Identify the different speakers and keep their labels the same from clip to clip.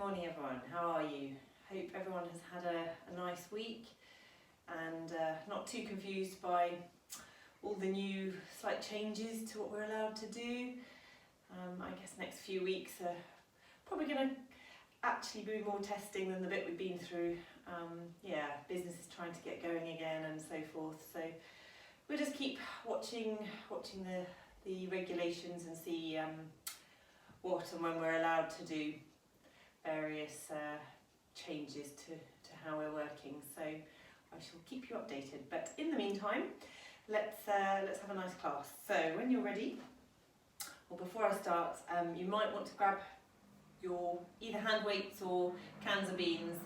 Speaker 1: morning everyone, how are you? Hope everyone has had a nice week and not too confused by all the new slight changes to what we're allowed to do. I guess next few weeks are probably going to actually be more testing than the bit we've been through. Business is trying to get going again and so forth, so we'll just keep watching the regulations and see what and when we're allowed to do various changes to how we're working. So I shall keep you updated, but in the meantime let's have a nice class. So when you're ready, or before I start, you might want to grab your either hand weights or cans of beans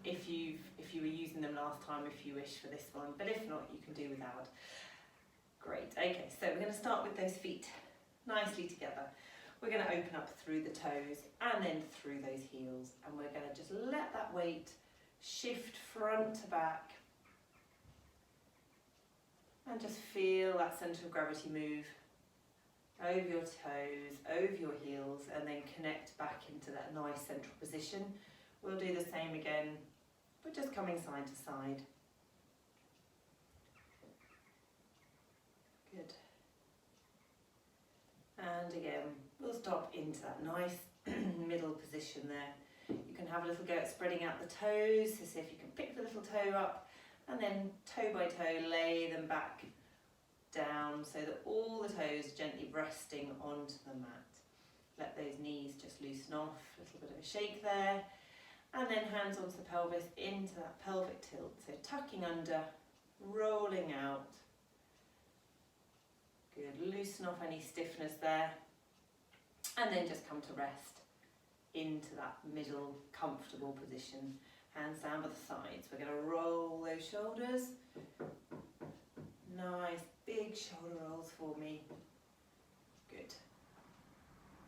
Speaker 1: if you were using them last time, if you wish for this one, but if not, you can do without. Great. Okay, so we're going to start with those feet nicely together. We're going to open up through the toes and then through those heels, and we're going to just let that weight shift front to back and just feel that centre of gravity move over your toes, over your heels, and then connect back into that nice central position. We'll do the same again, but just coming side to side. Good. And again, we'll stop into that nice middle position there. You can have a little go at spreading out the toes, so see if you can pick the little toe up and then toe by toe lay them back down so that all the toes are gently resting onto the mat. Let those knees just loosen off, a little bit of a shake there, and then hands onto the pelvis into that pelvic tilt, so tucking under, rolling out. Good, loosen off any stiffness there, and then just come to rest into that middle comfortable position. Hands down by the sides. We're going to roll those shoulders. Nice big shoulder rolls for me. Good.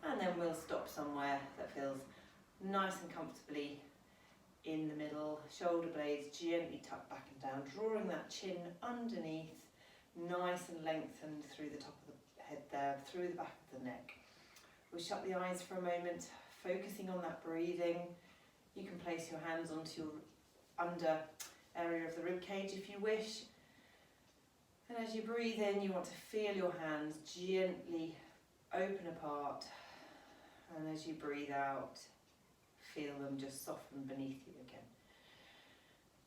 Speaker 1: And then we'll stop somewhere that feels nice and comfortably in the middle. Shoulder blades gently tucked back and down, drawing that chin underneath, nice and lengthened through the top of the head there, through the back of the neck. We'll shut the eyes for a moment, focusing on that breathing. You can place your hands onto your under area of the rib cage if you wish. And as you breathe in, you want to feel your hands gently open apart. And as you breathe out, feel them just soften beneath you again.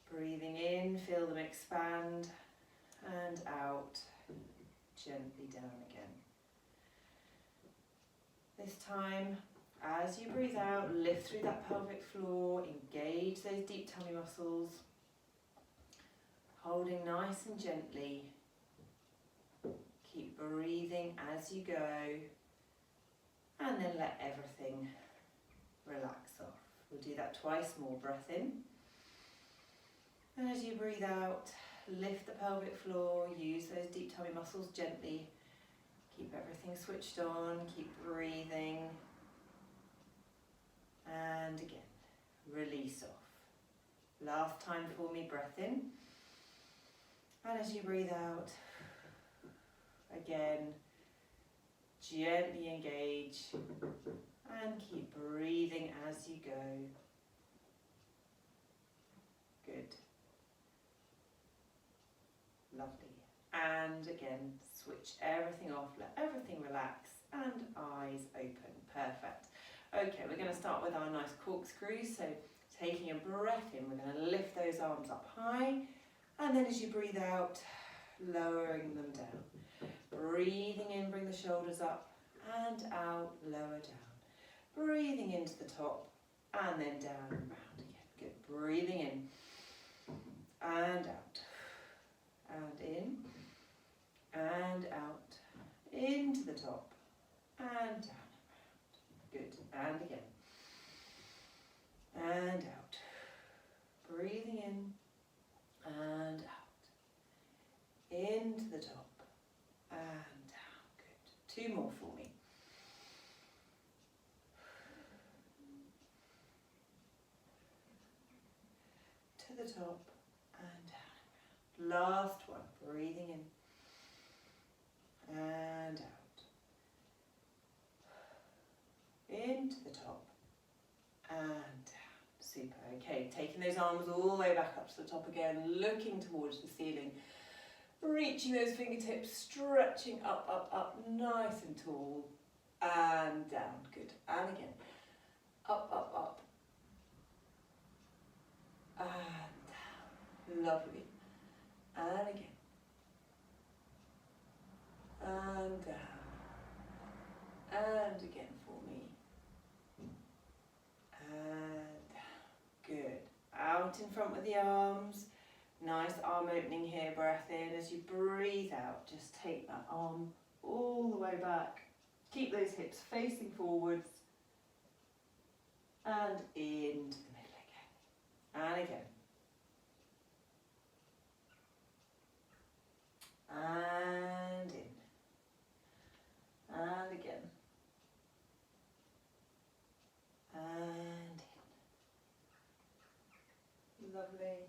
Speaker 1: Breathing in, feel them expand, and out, gently down again. This time, as you breathe out, lift through that pelvic floor, engage those deep tummy muscles, holding nice and gently. Keep breathing as you go, and then let everything relax off. We'll do that twice more. Breath in, and as you breathe out, lift the pelvic floor, use those deep tummy muscles gently. Keep everything switched on, keep breathing. And again, release off. Last time for me, breath in. And as you breathe out, again, gently engage and keep breathing as you go. Good. Lovely. And again, switch everything off, let everything relax, and eyes open. Perfect. Okay, we're going to start with our nice corkscrew. So taking a breath in, we're going to lift those arms up high, and then as you breathe out, lowering them down. Breathing in, bring the shoulders up, and out, lower down. Breathing into the top, and then down and round again. Good. Breathing in, and out, and in, and out, into the top, and down and round. Good, and again, and out, breathing in, and out, into the top, and down. Good, 2 more for me. To the top, and down and round. Last one, breathing in, and out, into the top, Super. Okay, taking those arms all the way back up to the top again, looking towards the ceiling. Reaching those fingertips, stretching up, up, up, nice and tall. And down, good. And again, up, up, up. And down, lovely. And again. And down. And again for me. And down, good. Out in front with the arms. Nice arm opening here, breath in. As you breathe out, just take that arm all the way back. Keep those hips facing forwards. And into the middle again. And again. And in. And again. And in. Lovely.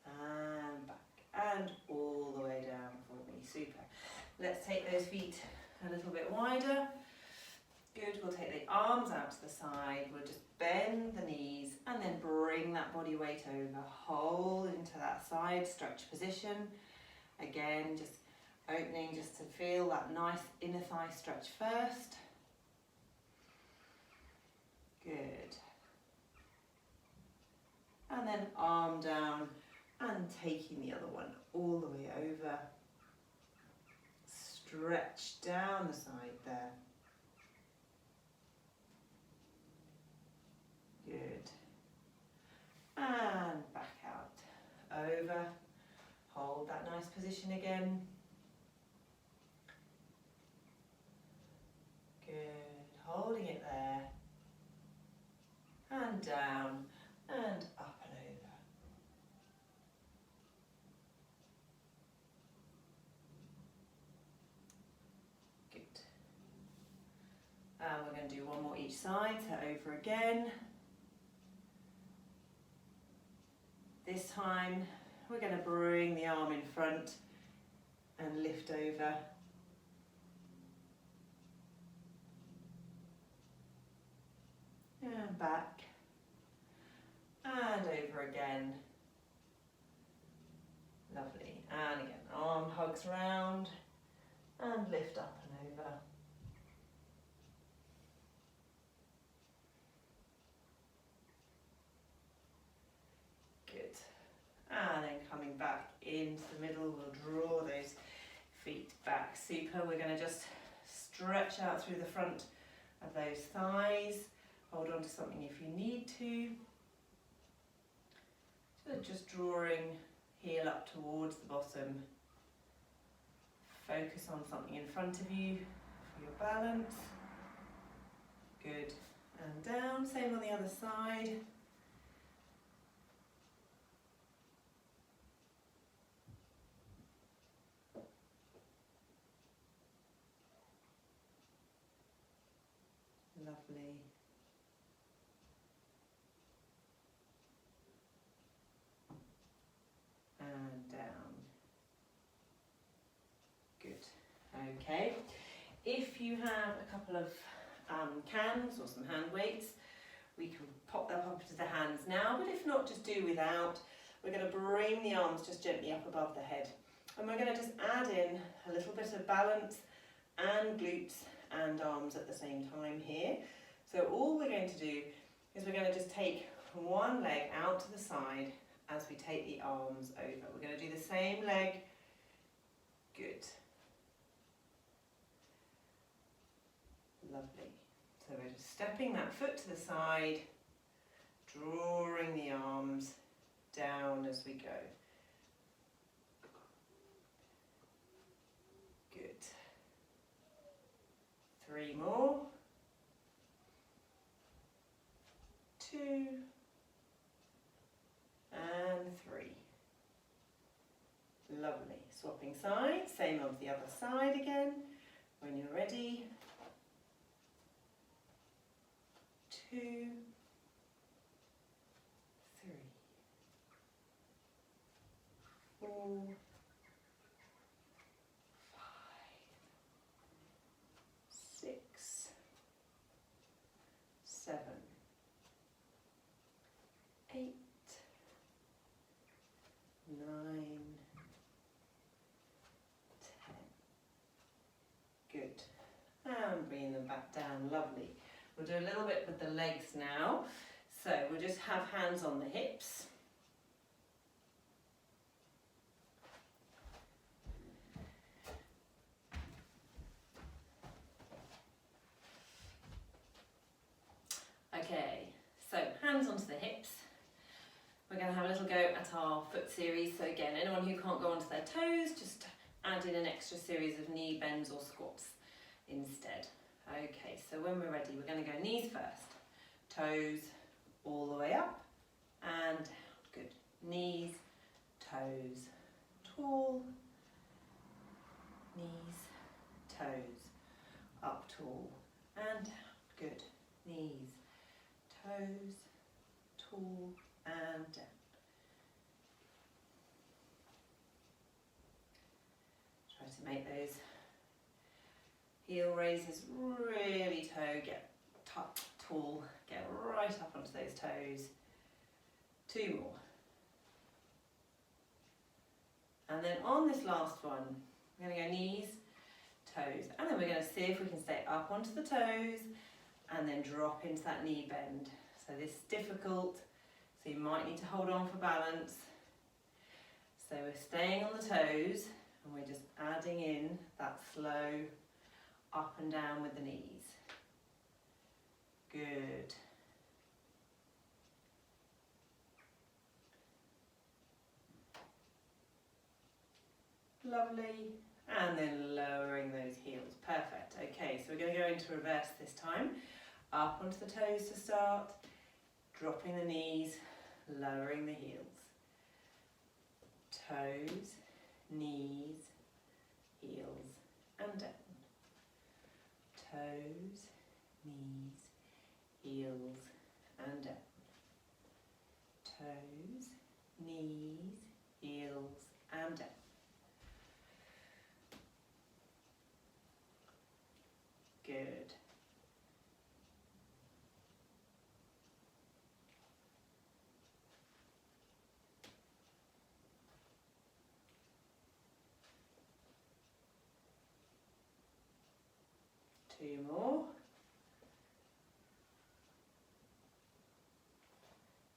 Speaker 1: And back, and all the way down for me, super. Let's take those feet a little bit wider. Good, we'll take the arms out to the side, we'll just bend the knees and then bring that body weight over, hold into that side stretch position. Again, just opening just to feel that nice inner thigh stretch first. Good. And then arm down. And taking the other one all the way over. Stretch down the side there. Good. And back out. Over. Hold that nice position again. Good. Holding it there. And down. And up and over. And we're going to do one more each side, so over again. This time we're going to bring the arm in front and lift over. And back. And over again. Lovely. And again, arm hugs round and lift up and over. And then coming back into the middle, we'll draw those feet back. Super, we're going to just stretch out through the front of those thighs. Hold on to something if you need to. So just drawing heel up towards the bottom. Focus on something in front of you for your balance. Good. And down, same on the other side. Lovely. And down. Good. Okay. If you have a couple of cans or some hand weights, we can pop them up to the hands now, but if not, just do without. We're going to bring the arms just gently up above the head. And we're going to just add in a little bit of balance and glutes and arms at the same time here. So all we're going to do is we're going to just take one leg out to the side as we take the arms over. We're going to do the same leg. Good. Lovely. So we're just stepping that foot to the side, drawing the arms down as we go. Good. 3 more. 2 and 3. Lovely. Swapping sides, same on the other side again. When you're ready. 2, 3, 4, 5, 6, bringing them back down, lovely. We'll do a little bit with the legs now. So we'll just have hands on the hips. Okay, so hands onto the hips. We're going to have a little go at our foot series. So again, anyone who can't go onto their toes, just add in an extra series of knee bends or squats instead. Okay, so when we're ready, we're going to go knees first, toes all the way up and down. Good. Knees, toes, tall, knees, toes, up tall and down. Good. Knees, toes, tall and down. Try to make those heel raises really get tall, get right up onto those toes. 2 more. And then on this last one, we're going to go knees, toes, and then we're going to see if we can stay up onto the toes and then drop into that knee bend. So this is difficult, so you might need to hold on for balance. So we're staying on the toes and we're just adding in that slow up and down with the knees. Good. Lovely. And then lowering those heels. Perfect. Okay, so we're going to go into reverse this time. Up onto the toes to start, dropping the knees, lowering the heels. Toes, knees, heels, and down. Toes, knees, heels, and down. Toes, knees, heels, and down. Good. Two more.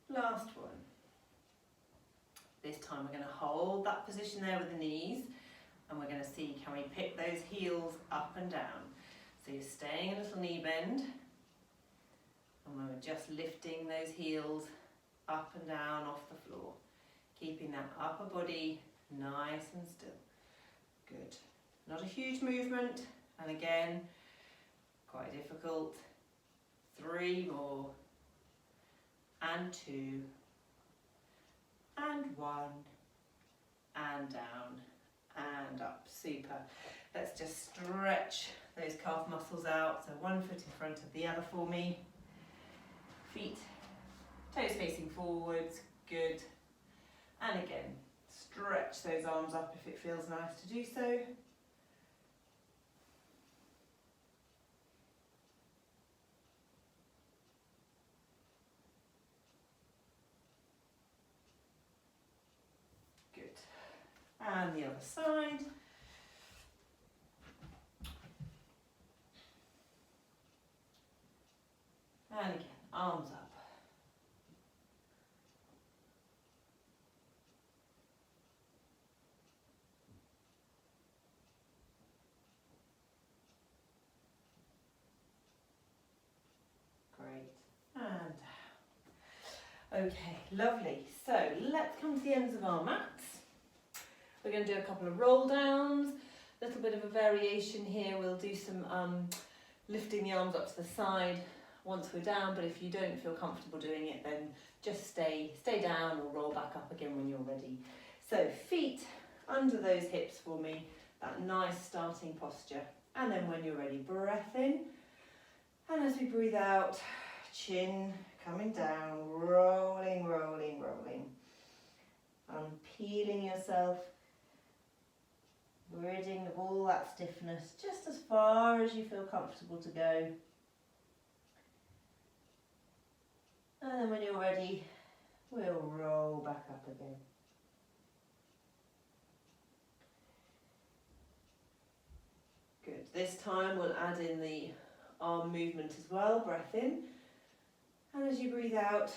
Speaker 1: Last one. This time we're going to hold that position there with the knees and we're going to see, can we pick those heels up and down? So you're staying a little knee bend and we're just lifting those heels up and down off the floor, keeping that upper body nice and still. Good. Not a huge movement, and again, quite difficult. 3 more, and 2, and 1, and down, and up. Super. Let's just stretch those calf muscles out. So one foot in front of the other for me. Feet, toes facing forwards. Good. And again, stretch those arms up if it feels nice to do so. Good. And the other side. And again, arms up. Great. And okay, lovely. So let's come to the ends of our mats. We're going to do a couple of roll downs, a little bit of a variation here. We'll do some lifting the arms up to the side once we're down, but if you don't feel comfortable doing it, then just stay down or roll back up again when you're ready. So feet under those hips for me, that nice starting posture. And then when you're ready, breath in. And as we breathe out, chin coming down, rolling, rolling, rolling. Unpeeling yourself, ridding of all that stiffness, just as far as you feel comfortable to go. And then when you're ready, we'll roll back up again. Good. This time we'll add in the arm movement as well. Breath in, and as you breathe out,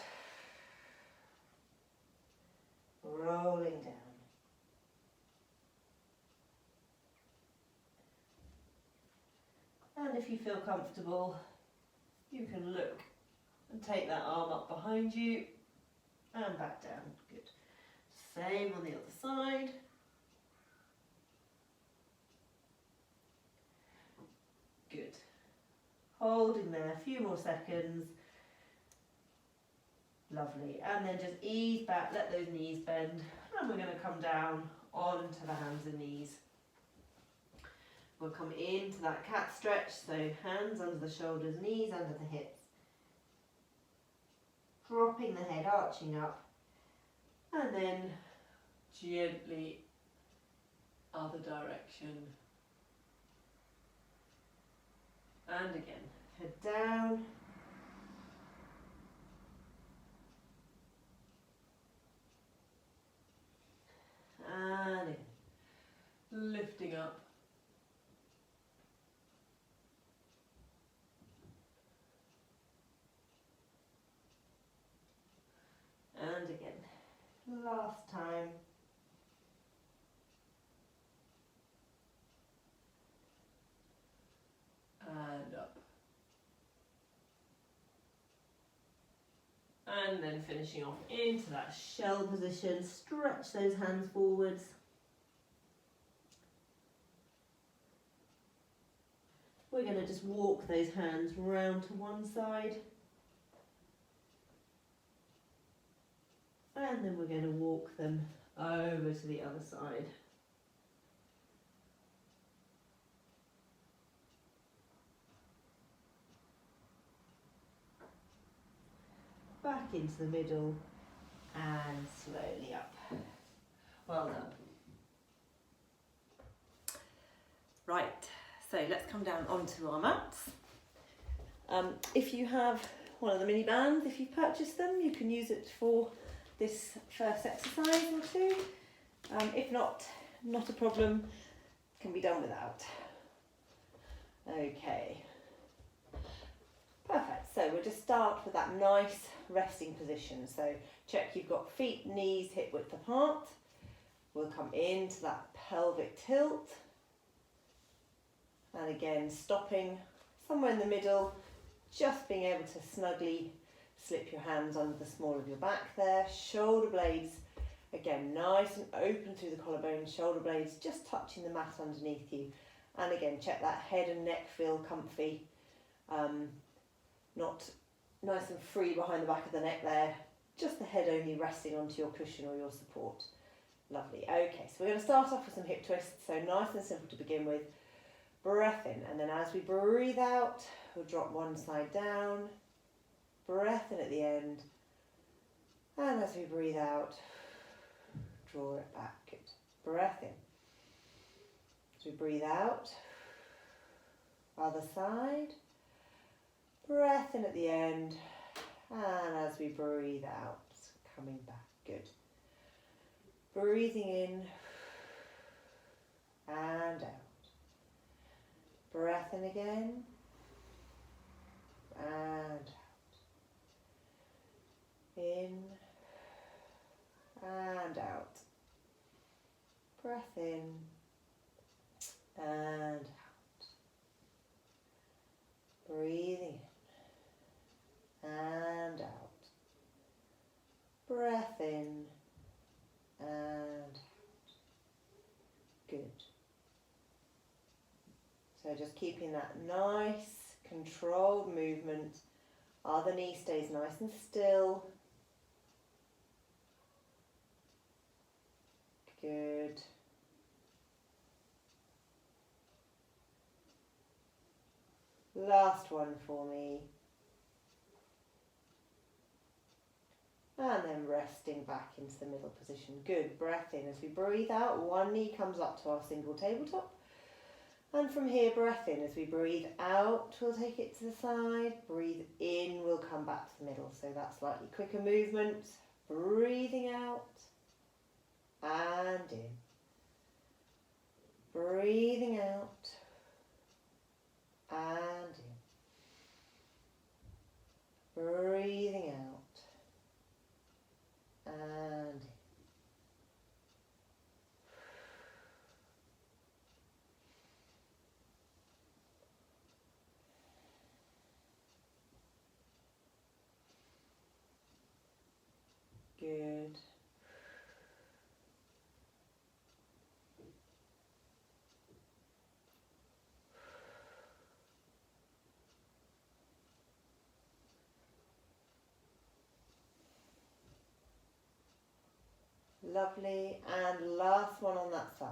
Speaker 1: rolling down. And if you feel comfortable, you can look and take that arm up behind you and back down. Good. Same on the other side. Good. Holding there a few more seconds. Lovely. And then just ease back, let those knees bend. And we're going to come down onto the hands and knees. We'll come into that cat stretch, so hands under the shoulders, knees under the hips. Dropping the head, arching up, and then gently other direction. And again, head down. And in. Lifting up. And again, last time. And up. And then finishing off into that shell position. Stretch those hands forwards. We're going to just walk those hands round to one side. And then we're going to walk them over to the other side. Back into the middle and slowly up. Well done. Right, so let's come down onto our mats. If you have one of the mini bands, if you've purchased them, you can use it for this first exercise or two. If not, not a problem, can be done without. Okay, perfect. So we'll just start with that nice resting position. So check you've got feet, knees, hip width apart. We'll come into that pelvic tilt. And again, stopping somewhere in the middle, just being able to snugly slip your hands under the small of your back there. Shoulder blades, again, nice and open through the collarbone. Shoulder blades just touching the mat underneath you. And again, check that head and neck feel comfy. Not nice and free behind the back of the neck there. Just the head only resting onto your cushion or your support. Lovely. Okay, so we're going to start off with some hip twists. So nice and simple to begin with. Breath in, and then as we breathe out, we'll drop one side down. Breath in at the end, and as we breathe out, draw it back. Good. Breath in. As we breathe out, other side. Breath in at the end, and as we breathe out, coming back. Good. Breathing in and out. Breath in again and out. In and out. Breath in and out. Breathing in and out. Breath in and out. Good. So just keeping that nice, controlled movement. Other knee stays nice and still. Good. Last one for me. And then resting back into the middle position. Good. Breath in. As we breathe out, one knee comes up to our single tabletop. And from here, breath in. As we breathe out, we'll take it to the side. Breathe in, we'll come back to the middle. So that slightly quicker movement. Breathing out and in. Breathing out and in. Good. Lovely. And last one on that side.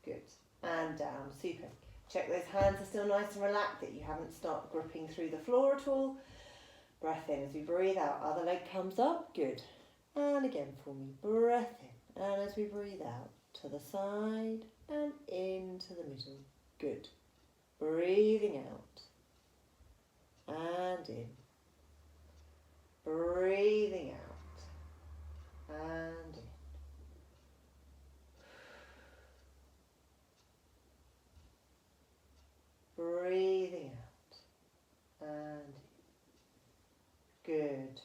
Speaker 1: Good. And down. Super. Check those hands are still nice and relaxed, that you haven't started gripping through the floor at all. Breath in as we breathe out. Other leg comes up. Good. And again for me. Breath in. And as we breathe out, to the side and into the middle. Good. Breathing out. And in. Breathing out. And in. Breathing out. And in. Good.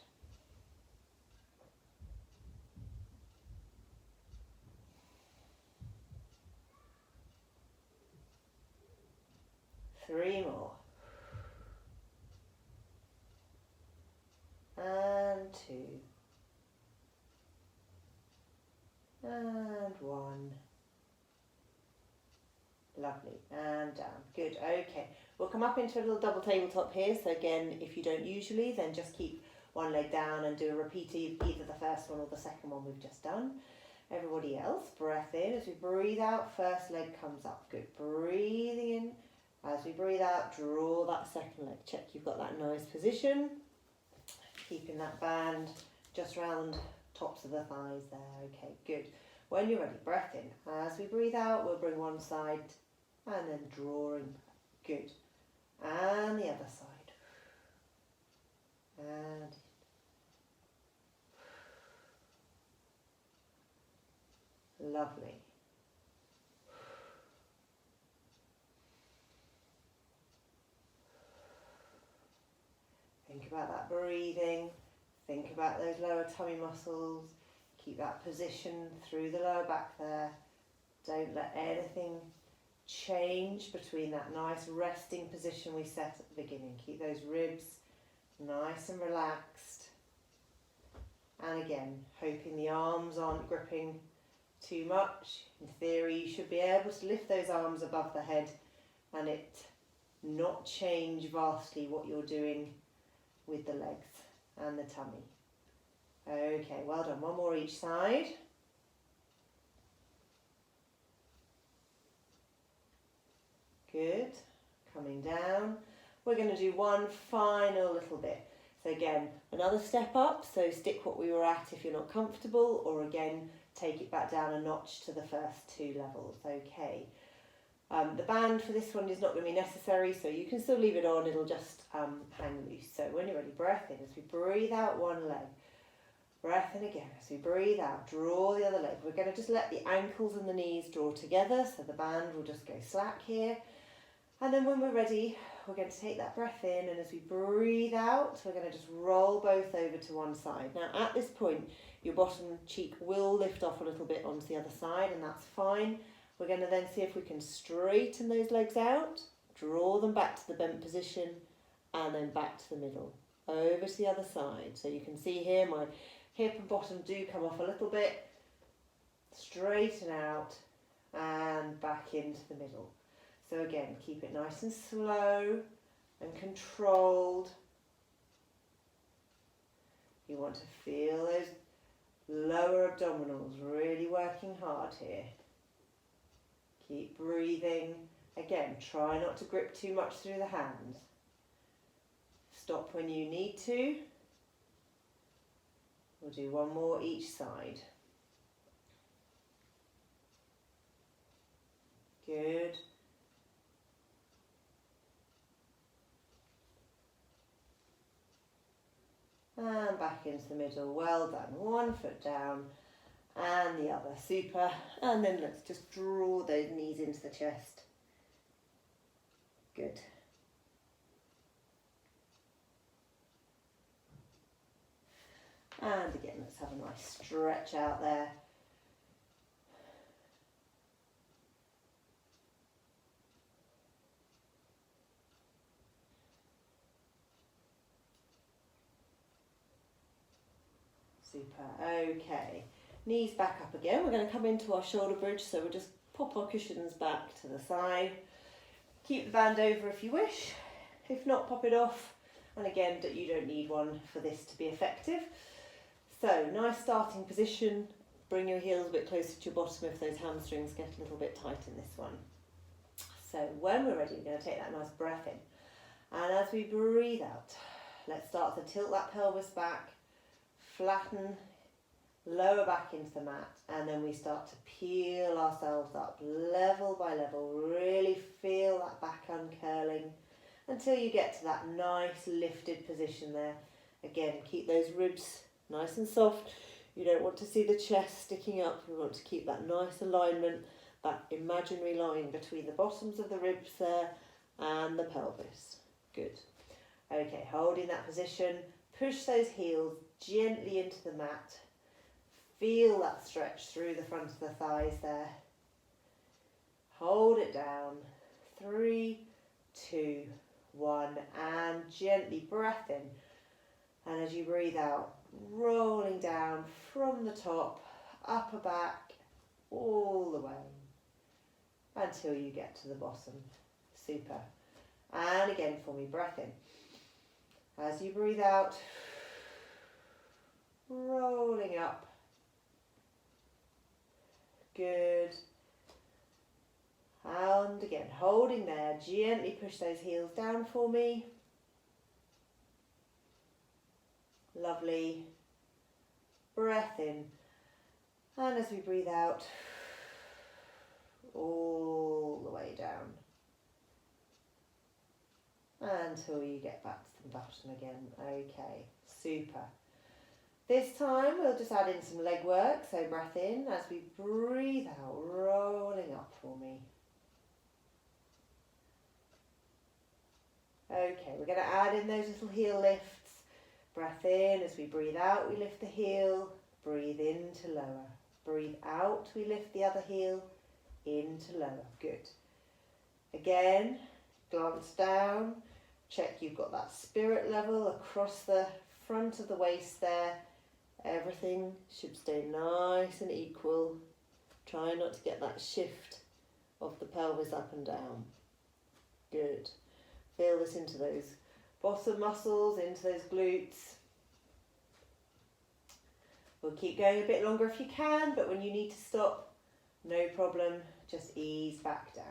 Speaker 1: Three more. And two. And one. Lovely. And down. Good. Okay. We'll come up into a little double tabletop here. So again, if you don't usually, then just keep one leg down and do a repeat of either the first one or the second one we've just done. Everybody else, breath in. As we breathe out, first leg comes up. Good. Breathing in. As we breathe out, draw that second leg. Check you've got that nice position. Keeping that band just round tops of the thighs there. Okay, good. When you're ready, breath in. As we breathe out, we'll bring one side and then drawing back. Good. And the other side. And lovely. Think about that breathing. Think about those lower tummy muscles. Keep that position through the lower back there. Don't let anything change between that nice resting position we set at the beginning. Keep those ribs nice and relaxed. And again, hoping the arms aren't gripping too much. In theory, you should be able to lift those arms above the head and it not change vastly what you're doing with the legs and the tummy. Okay, well done. One more each side. Good. Coming down. We're going to do one final little bit. So again, another step up. So stick what we were at if you're not comfortable, or again, take it back down a notch to the first two levels. Okay. The band for this one is not going to be necessary, so you can still leave it on. It'll just hang loose. So when you're ready, breath in. As we breathe out one leg. Breath in again. As we breathe out, draw the other leg. We're going to just let the ankles and the knees draw together, so the band will just go slack here. And then when we're ready, we're going to take that breath in, and as we breathe out, we're going to just roll both over to one side. Now at this point, your bottom cheek will lift off a little bit onto the other side, and that's fine. We're going to then see if we can straighten those legs out, draw them back to the bent position, and then back to the middle, over to the other side. So you can see here my hip and bottom do come off a little bit, straighten out, and back into the middle. So again, keep it nice and slow and controlled. You want to feel those lower abdominals really working hard here. Keep breathing. Again, try not to grip too much through the hands. Stop when you need to. We'll do one more each side. Good. And back into the middle. Well done. One foot down and the other. Super. And then let's just draw those knees into the chest. Good. And again, let's have a nice stretch out there. Super. Okay. Knees back up again. We're going to come into our shoulder bridge, so we'll just pop our cushions back to the side. Keep the band over if you wish. If not, pop it off. And again, you don't need one for this to be effective. So, nice starting position. Bring your heels a bit closer to your bottom if those hamstrings get a little bit tight in this one. So when we're ready, we're going to take that nice breath in. And as we breathe out, let's start to tilt that pelvis back, flatten, lower back into the mat, and then we start to peel ourselves up level by level. Really feel that back uncurling until you get to that nice lifted position there. Again, keep those ribs nice and soft. You don't want to see the chest sticking up. We want to keep that nice alignment, that imaginary line between the bottoms of the ribs there and the pelvis. Good. Okay, holding that position, push those heels gently into the mat. Feel that stretch through the front of the thighs there. Hold it down. 3, 2, 1, and gently breath in. And as you breathe out, rolling down from the top, upper back, all the way, until you get to the bottom. Super. And again for me, breath in. As you breathe out, rolling up. Good. And again, holding there, gently push those heels down for me. Lovely. Breath in. And as we breathe out, all the way down. Until you get back to the bottom again. Okay, super. This time we'll just add in some leg work. So breath in as we breathe out, rolling up for me. Okay, we're going to add in those little heel lifts. Breath in, as we breathe out, we lift the heel, breathe in to lower. Breathe out, we lift the other heel, in to lower. Good. Again, glance down, check you've got that spirit level across the front of the waist there. Everything should stay nice and equal. Try not to get that shift of the pelvis up and down. Good. Feel this into those bottom muscles, into those glutes. We'll keep going a bit longer if you can, but when you need to stop, no problem, just ease back down.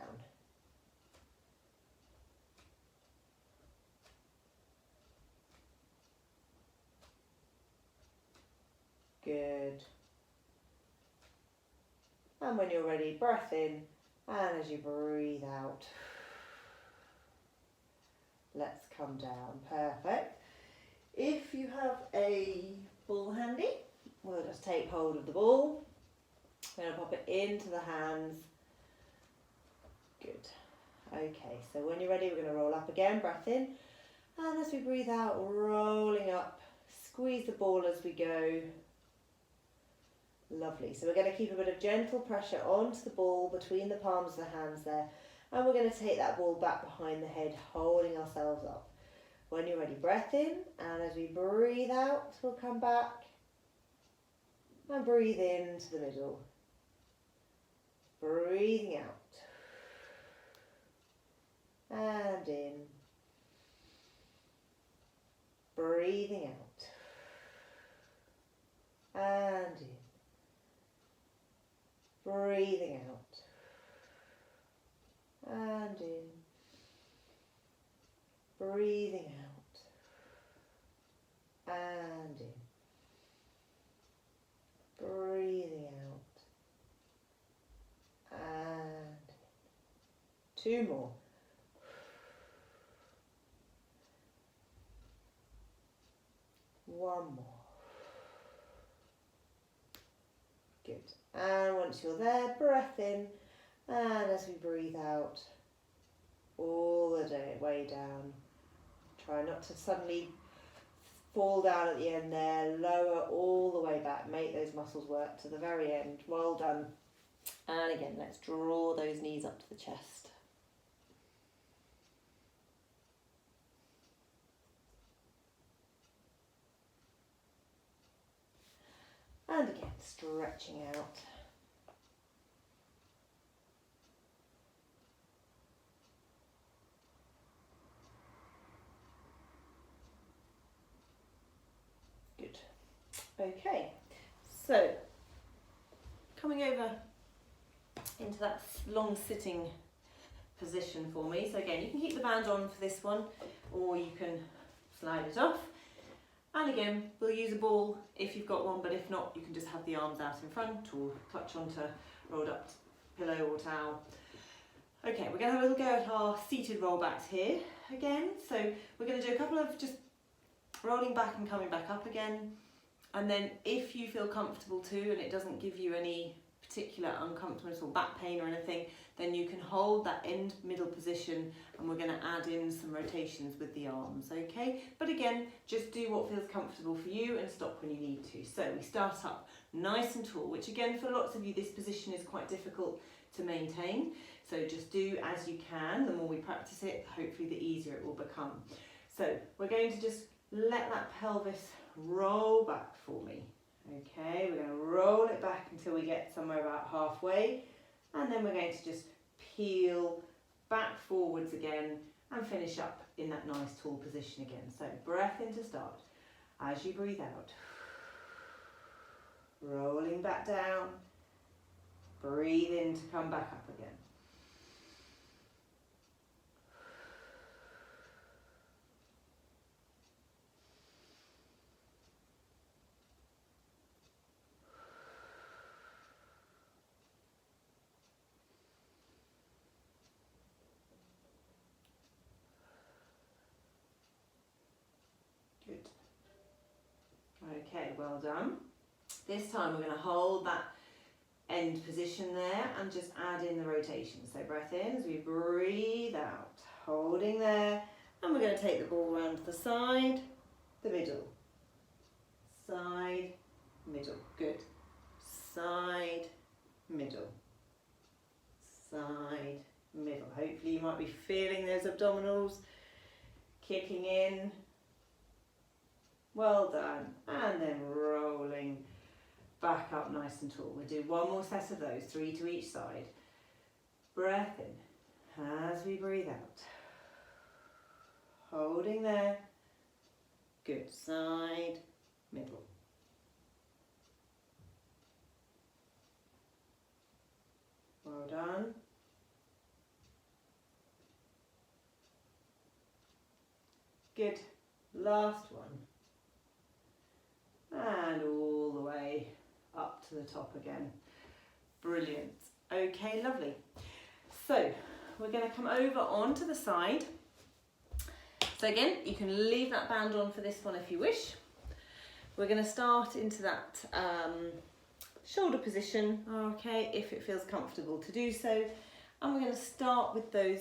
Speaker 1: Good. And when you're ready, breath in, and as you breathe out, let's come down. Perfect. If you have a ball handy, we'll just take hold of the ball. I'm going to pop it into the hands. Good. Okay, so when you're ready, we're going to roll up again. Breath in. And as we breathe out, rolling up. Squeeze the ball as we go. Lovely. So we're going to keep a bit of gentle pressure onto the ball between the palms of the hands there. And we're going to take that ball back behind the head, holding ourselves up. When you're ready, breath in. And as we breathe out, we'll come back. And breathe into the middle. Breathing out. And in. Breathing out. And in. Breathing out. And in. Breathing out. And in. Breathing out. And in. 2 more. One more. Good. And once you're there, breath in. And as we breathe out, all the way down. Try not to suddenly fall down at the end there. Lower all the way back. Make those muscles work to the very end. Well done. And again, let's draw those knees up to the chest. stretching out. Good. Okay, so coming over into that long sitting position for me. So again, you can keep the band on for this one, or you can slide it off. And again, we'll use a ball if you've got one, but if not, you can just have the arms out in front or clutch onto rolled up pillow or towel. Okay, we're going to have a little go at our seated rollbacks here again. So we're going to do a couple of just rolling back and coming back up again. And then if you feel comfortable too, and it doesn't give you any particular uncomfortable or back pain or anything, then you can hold that end middle position, and we're going to add in some rotations with the arms, okay? But again, just do what feels comfortable for you and stop when you need to. So we start up nice and tall, which again, for lots of you, this position is quite difficult to maintain. So just do as you can. The more we practice it, hopefully the easier it will become. So we're going to just let that pelvis roll back for me. Okay, we're going to roll it back until we get somewhere about halfway, and then we're going to just peel back forwards again and finish up in that nice tall position again. So breath in to start. As you breathe out, rolling back down, breathe in to come back up again. Good. Okay, well done. This time we're going to hold that end position there and just add in the rotation. So breath in as we breathe out, holding there, and we're going to take the ball around to the side, the middle, side, middle. Good. Side, middle, side, middle. Hopefully you might be feeling those abdominals kicking in. Well done. And then rolling back up nice and tall. We'll do one more set of those, 3 to each side. Breath in as we breathe out. Holding there. Good. Side, middle. Well done. Good. Last one. And all the way up to the top again. Brilliant. Okay, lovely. So we're going to come over onto the side. So again, you can leave that band on for this one if you wish. We're going to start into that shoulder position, okay, if it feels comfortable to do so. And we're going to start with those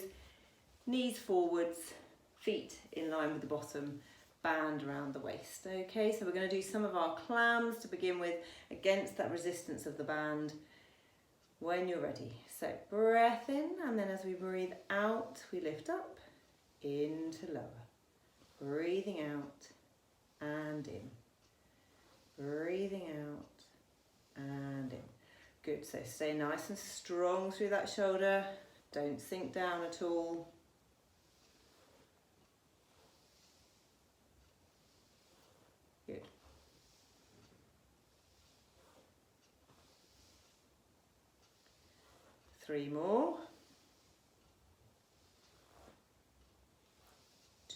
Speaker 1: knees forwards, feet in line with the bottom, band around the waist. Okay, so we're going to do some of our clams to begin with against that resistance of the band when you're ready. So breath in, and then as we breathe out, we lift up into lower. Breathing out and in. Breathing out and in. Good, so stay nice and strong through that shoulder. Don't sink down at all. Good. Three more.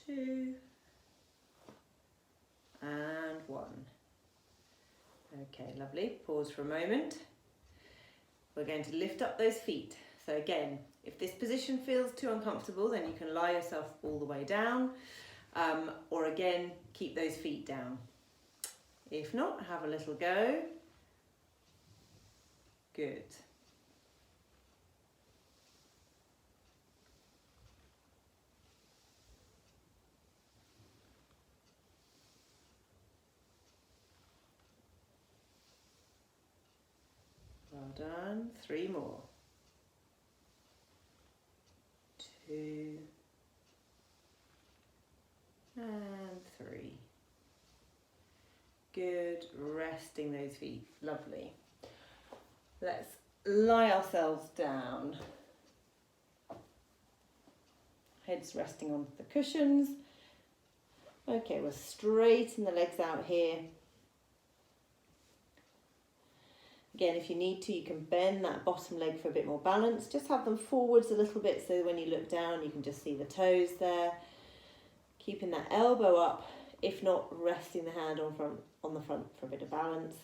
Speaker 1: 2 and 1. Okay, lovely. Pause for a moment. We're going to lift up those feet. So again, if this position feels too uncomfortable, then you can lie yourself all the way down, or again, keep those feet down. If not, have a little go. Good. Well done. 3 more. 2 and 3. Good. Resting those feet. Lovely. Let's lie ourselves down. Head's resting on the cushions. Okay, we'll straighten the legs out here. Again, if you need to, you can bend that bottom leg for a bit more balance. Just have them forwards a little bit so when you look down, you can just see the toes there. Keeping that elbow up, if not resting the hand on the front for a bit of balance.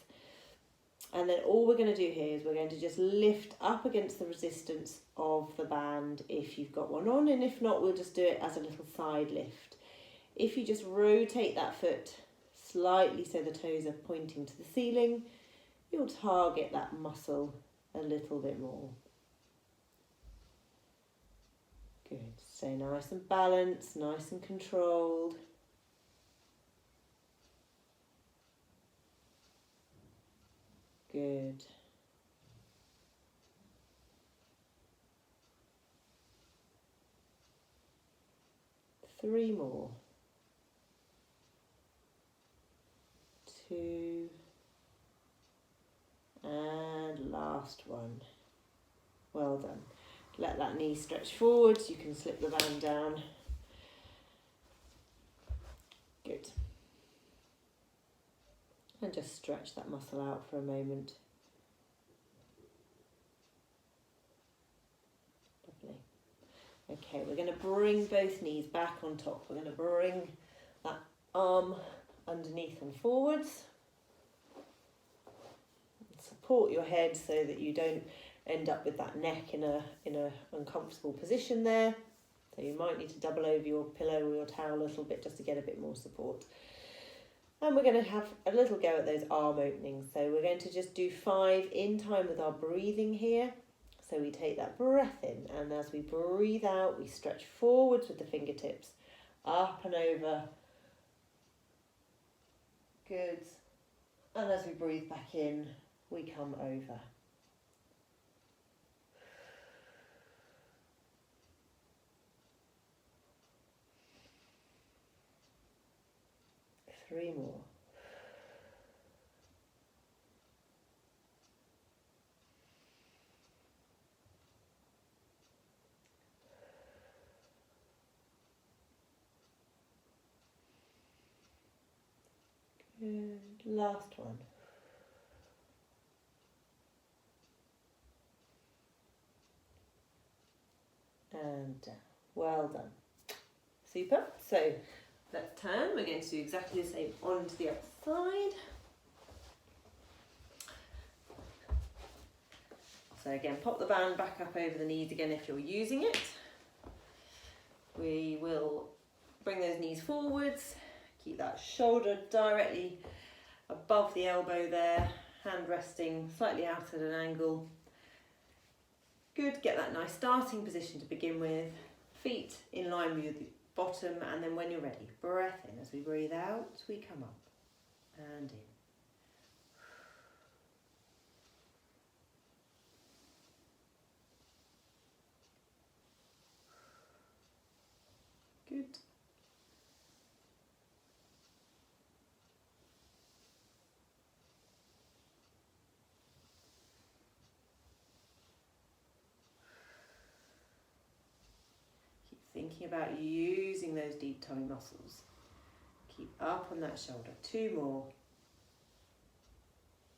Speaker 1: And then all we're going to do here is we're going to just lift up against the resistance of the band if you've got one on, and if not, we'll just do it as a little side lift. If you just rotate that foot slightly so the toes are pointing to the ceiling, you'll target that muscle a little bit more. Good. Stay nice and balanced, nice and controlled. Good. Three more. 2. And last one. Well done. Let that knee stretch forwards. You can slip the band down. Good. And just stretch that muscle out for a moment. Lovely. Okay, we're going to bring both knees back on top. We're going to bring that arm underneath and forwards. Support your head so that you don't end up with that neck in a uncomfortable position there. So you might need to double over your pillow or your towel a little bit just to get a bit more support. And we're going to have a little go at those arm openings. So we're going to just do 5 in time with our breathing here. So we take that breath in, and as we breathe out, we stretch forwards with the fingertips, up and over. Good. And as we breathe back in, we come over. Three more. Good. Last one. And down. Well done. Super. So let's turn. We're going to do exactly the same onto the other side. So again, pop the band back up over the knees again if you're using it. We will bring those knees forwards. Keep that shoulder directly above the elbow there. Hand resting slightly out at an angle. Good. Get that nice starting position to begin with. Feet in line with the bottom, and then when you're ready, breath in. As we breathe out, we come up and in. Good. Keep thinking about using those deep tummy muscles. Keep up on that shoulder. 2 more.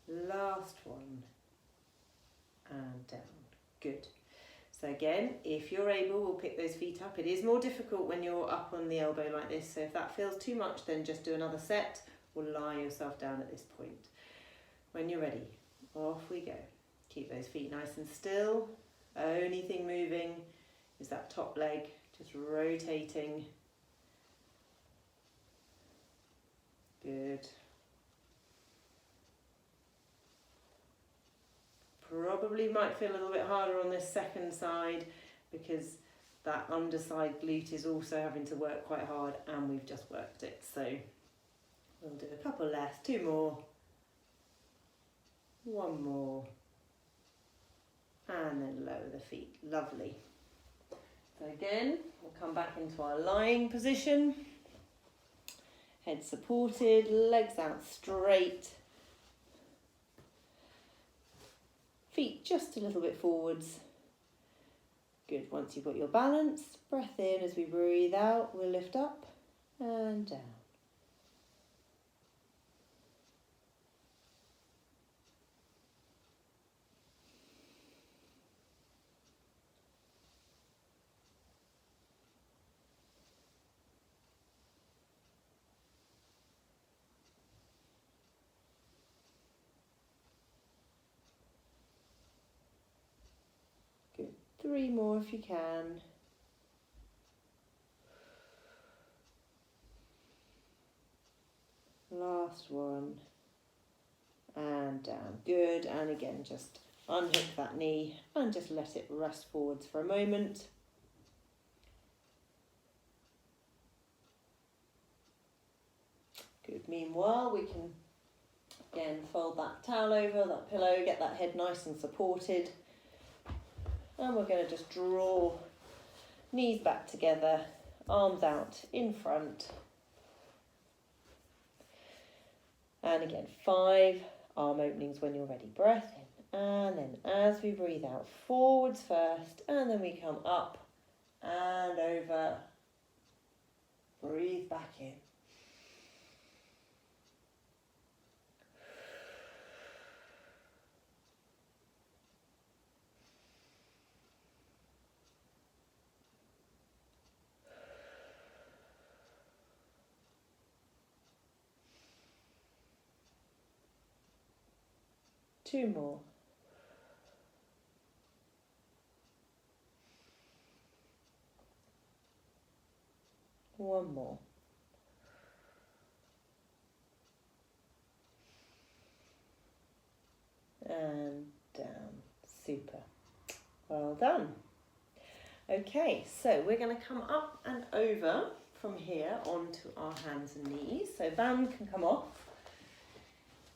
Speaker 1: Last one. And down. Good. So again, if you're able, we'll pick those feet up. It is more difficult when you're up on the elbow like this, so if that feels too much, then just do another set or lie yourself down at this point. When you're ready, off we go. Keep those feet nice and still. Only thing moving is that top leg, just rotating. Good. Probably might feel a little bit harder on this second side because that underside glute is also having to work quite hard, and we've just worked it. So we'll do a couple less, 2 more, 1 more, and then lower the feet. Lovely. So again, we'll come back into our lying position. Head supported, legs out straight. Feet just a little bit forwards. Good, once you've got your balance, breath in as we breathe out, we'll lift up and down. Good, 3 more if you can. Last one. And down. Good, and again just unhook that knee and just let it rest forwards for a moment. Good, meanwhile we can again fold that towel over, that pillow, get that head nice and supported. And we're going to just draw knees back together, arms out in front. And again, 5 arm openings when you're ready. Breath in, and then as we breathe out, forwards first, and then we come up and over. Breathe back in. Two more. One more. And down. Super. Well done. Okay, so we're going to come up and over from here onto our hands and knees. So band can come off.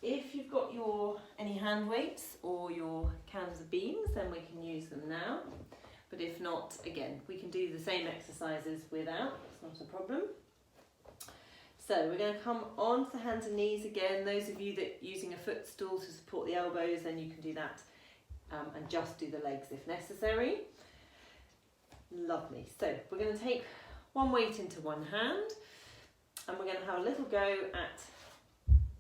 Speaker 1: If you've got any hand weights or your cans of beans, then we can use them now. But if not, again, we can do the same exercises without, it's not a problem. So we're going to come onto the hands and knees again. Those of you that are using a footstool to support the elbows, then you can do that and just do the legs if necessary. Lovely. So we're going to take one weight into one hand and we're going to have a little go at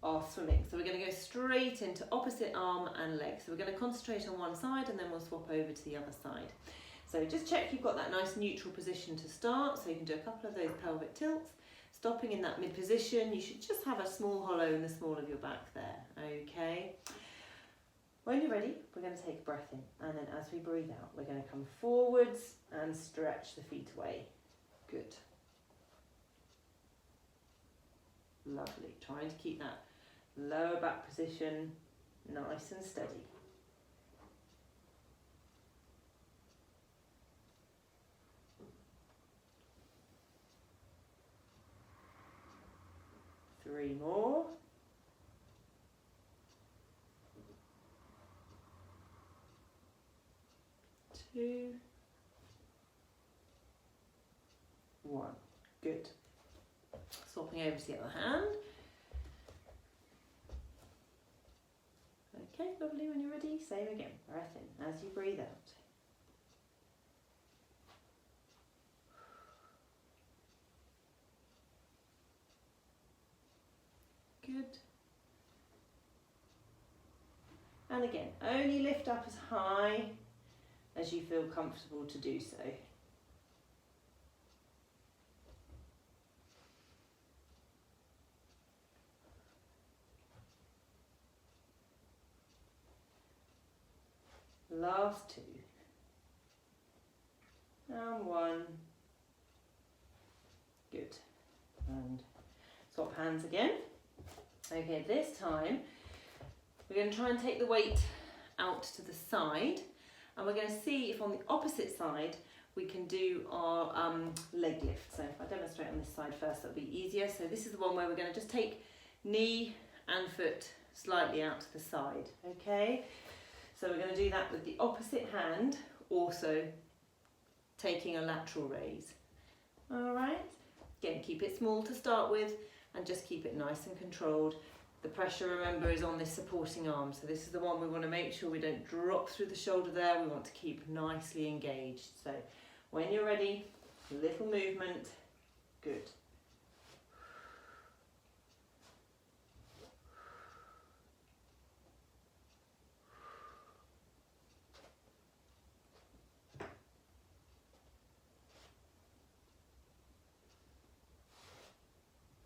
Speaker 1: our swimming. So we're going to go straight into opposite arm and leg. So we're going to concentrate on one side and then we'll swap over to the other side. So just check you've got that nice neutral position to start. So you can do a couple of those pelvic tilts. Stopping in that mid position, you should just have a small hollow in the small of your back there. Okay. When you're ready, we're going to take a breath in, and then as we breathe out, we're going to come forwards and stretch the feet away. Good. Lovely. Trying to keep that lower back position nice and steady. Three more. Two. One. Good. Swapping over to the other hand. Okay, lovely. When you're ready, same again. Breath in as you breathe out. Good. And again, only lift up as high as you feel comfortable to do so. Last two. And one. Good. And swap hands again. Okay, this time we're going to try and take the weight out to the side, and we're going to see if on the opposite side we can do our leg lift. So if I demonstrate on this side first, that'll be easier. So this is the one where we're going to just take knee and foot slightly out to the side. Okay, so we're going to do that with the opposite hand, also taking a lateral raise. All right, again, keep it small to start with and just keep it nice and controlled The pressure, remember, is on this supporting arm. So this is the one we want to make sure we don't drop through the shoulder there. We want to keep nicely engaged. So when you're ready, little movement. Good.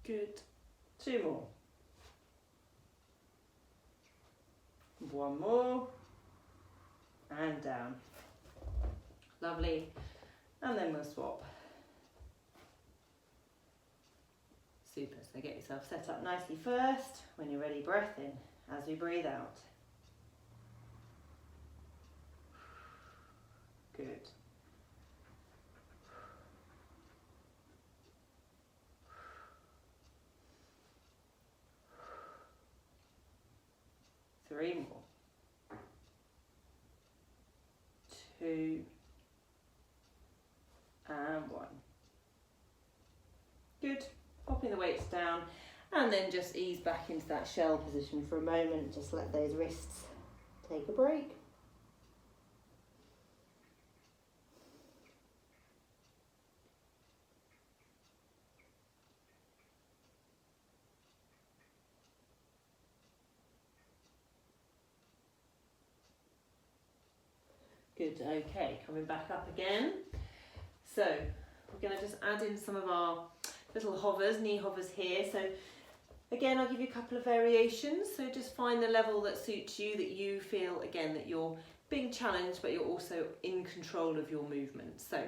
Speaker 1: Good. 2 more. 1 more. And down. Lovely. And then we'll swap. Super. So get yourself set up nicely first. When you're ready, breath in as we breathe out. Good. Three more. 2 and 1. Good. Popping the weights down and then just ease back into that shell position for a moment. Just let those wrists take a break. Good, okay, coming back up again. So we're going to just add in some of our little hovers, knee hovers here. So again, I'll give you a couple of variations. So just find the level that suits you, that you feel, again, that you're being challenged, but you're also in control of your movement. So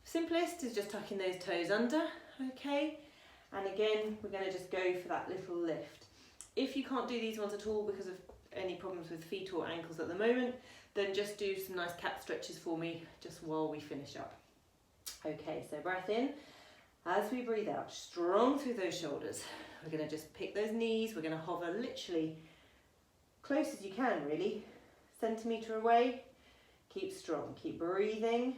Speaker 1: simplest is just tucking those toes under, okay? And again, we're going to just go for that little lift. If you can't do these ones at all because of any problems with feet or ankles at the moment, then just do some nice cat stretches for me just while we finish up. Okay, so breath in. As we breathe out, strong through those shoulders. We're going to just pick those knees. We're going to hover literally close as you can, really. Centimetre away. Keep strong, keep breathing.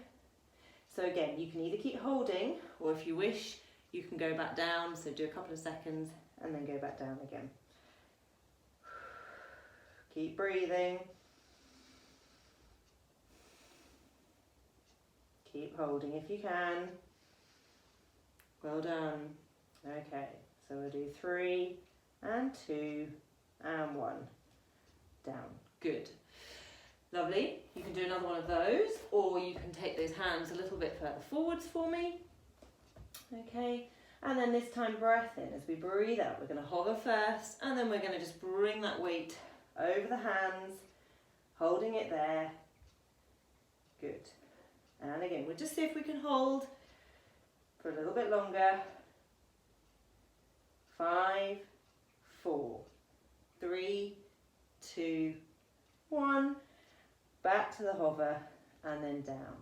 Speaker 1: So again, you can either keep holding, or if you wish, you can go back down. So do a couple of seconds and then go back down again. Keep breathing. Keep holding if you can. Well done. Okay, so we'll do 3 and 2 and 1. Down. Good. Lovely. You can do another one of those, or you can take those hands a little bit further forwards for me. Okay, and then this time breath in. As we breathe out, we're going to hover first, and then we're going to just bring that weight over the hands, holding it there. Good. And again, we'll just see if we can hold for a little bit longer. 5, 4, 3, 2, 1. Back to the hover and then down.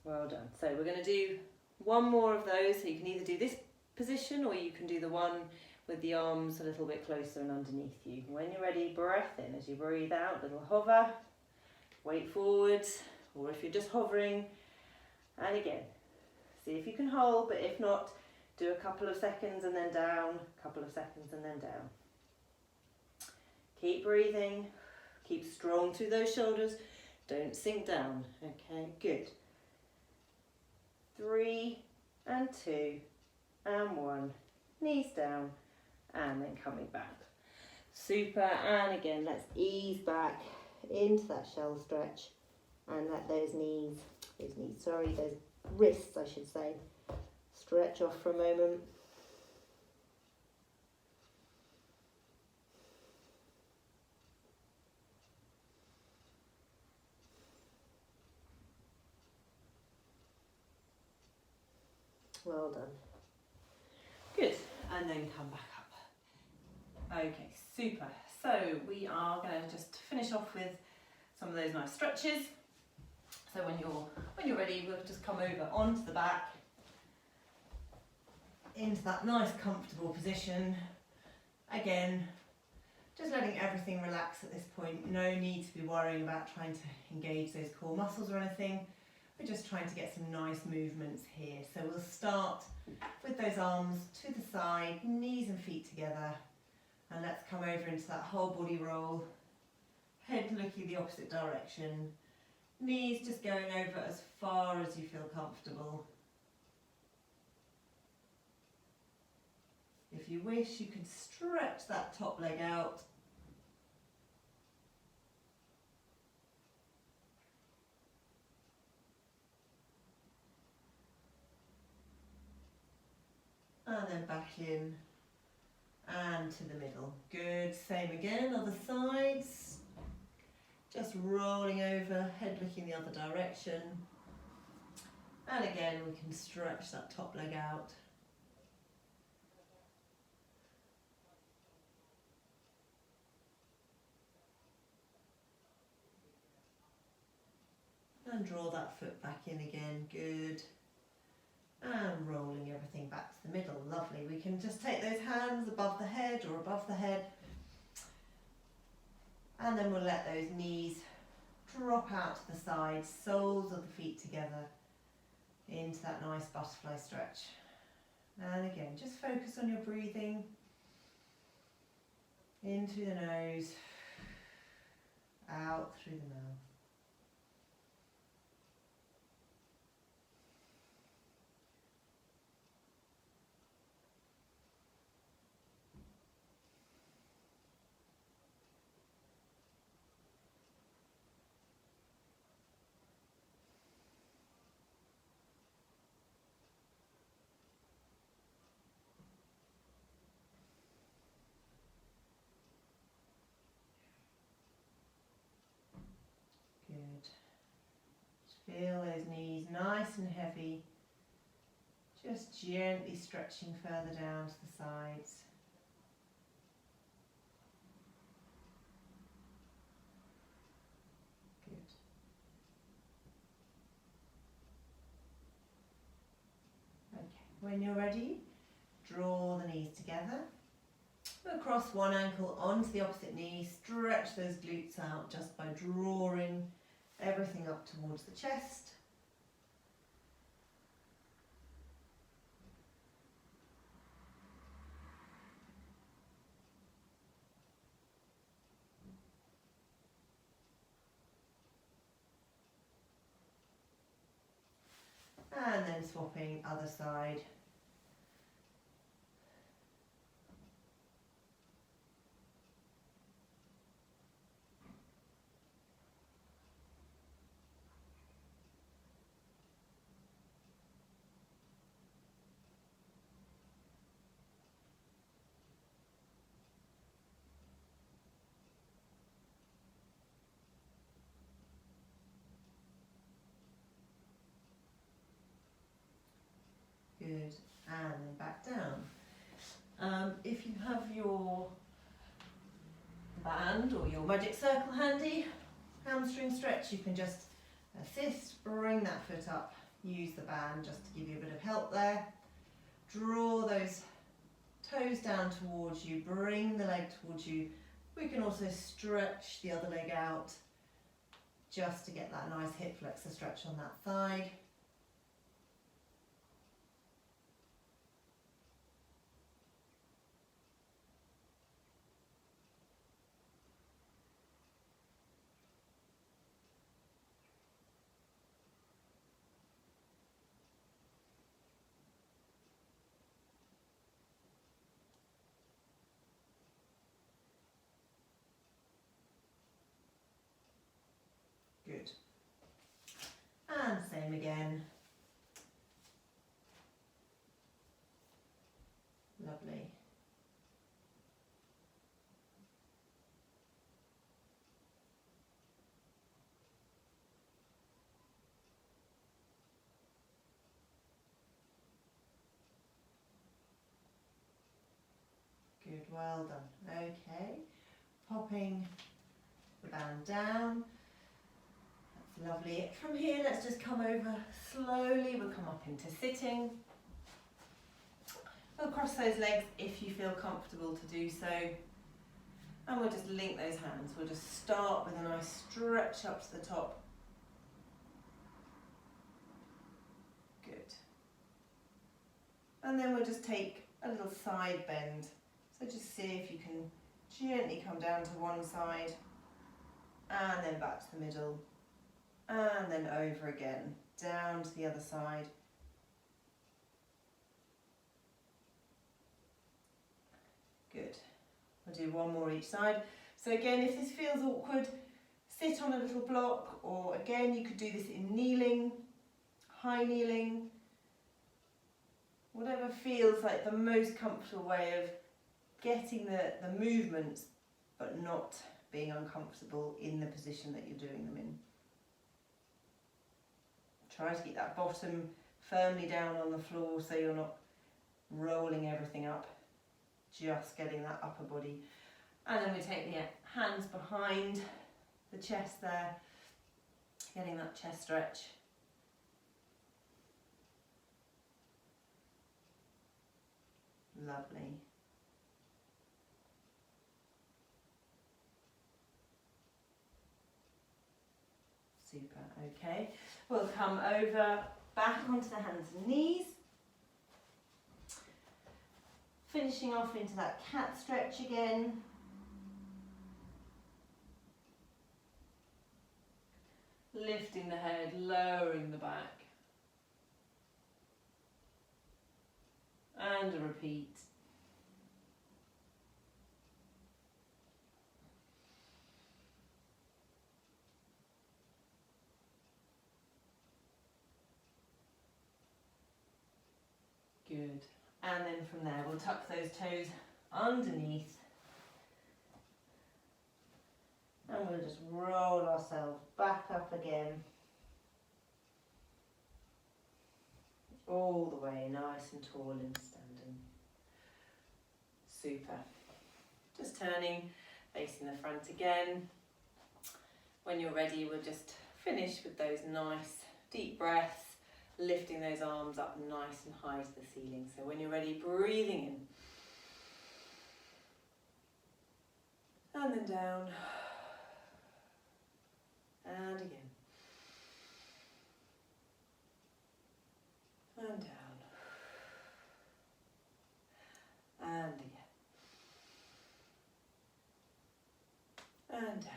Speaker 1: Well done. So we're going to do one more of those. So you can either do this position or you can do the one with the arms a little bit closer and underneath you. When you're ready, breath in. As you breathe out, little hover, weight forwards, or if you're just hovering, and again, see if you can hold, but if not, do a couple of seconds and then down, a couple of seconds and then down. Keep breathing, keep strong through those shoulders, don't sink down, okay, good. 3 and 2 and 1, knees down, and then coming back. Super, and again, let's ease back into that shell stretch and let those wrists, I should say, stretch off for a moment. Well done. Good, and then come back up. Okay, super. So we are going to just finish off with some of those nice stretches. So when you're ready, we'll just come over onto the back, into that nice comfortable position. Again, just letting everything relax at this point. No need to be worrying about trying to engage those core muscles or anything. We're just trying to get some nice movements here. So we'll start with those arms to the side, knees and feet together. And let's come over into that whole body roll. Head looking the opposite direction. Knees just going over as far as you feel comfortable. If you wish, you can stretch that top leg out. And then back in and to the middle. Good, same again, other sides. Just rolling over, head looking the other direction. And again, we can stretch that top leg out. And draw that foot back in again, good. And rolling everything back to the middle, lovely. We can just take those hands above the head or above the head. And then we'll let those knees drop out to the sides, soles of the feet together into that nice butterfly stretch. And again, just focus on your breathing. In through the nose, out through the mouth. Good. Just feel those knees nice and heavy. Just gently stretching further down to the sides. Good. Okay, when you're ready, draw the knees together. We'll cross one ankle onto the opposite knee, stretch those glutes out just by drawing everything up towards the chest. And then swapping other side. Good, and then back down. If you have your band or your magic circle handy, hamstring stretch, you can just assist, bring that foot up, use the band just to give you a bit of help there. Draw those toes down towards you, bring the leg towards you. We can also stretch the other leg out just to get that nice hip flexor stretch on that thigh. Good. And same again. Lovely. Good, well done. Okay, popping the band down. Lovely. From here, let's just come over slowly. We'll come up into sitting. We'll cross those legs if you feel comfortable to do so. And we'll just link those hands. We'll just start with a nice stretch up to the top. And then we'll just take a little side bend. So just see if you can gently come down to one side and then back to the middle and then over again, down to the other side. Good. We'll do one more each side. So again, if this feels awkward, sit on a little block, or again, you could do this in kneeling, high kneeling, whatever feels like the most comfortable way of getting the movements, but not being uncomfortable in the position that you're doing them in. Try to keep that bottom firmly down on the floor so you're not rolling everything up, just getting that upper body. And then we take the hands behind the chest there, getting that chest stretch. Lovely. Super, okay. We'll come over, back onto the hands and knees. Finishing off into that cat stretch again. Lifting the head, lowering the back. And a repeat. Good. And then from there, we'll tuck those toes underneath. And we'll just roll ourselves back up again. All the way, nice and tall and standing. Super. Just turning, facing the front again. When you're ready, we'll just finish with those nice deep breaths, lifting those arms up nice and high to the ceiling. So when you're ready, breathing in. And then down. And again. And down. And again. And down.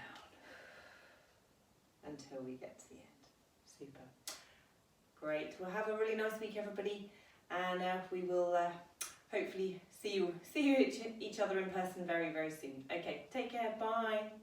Speaker 1: Until we get to the end. Super. Great. Well, have a really nice week, everybody, and we will hopefully see you each other in person very, very soon. Okay, take care. Bye.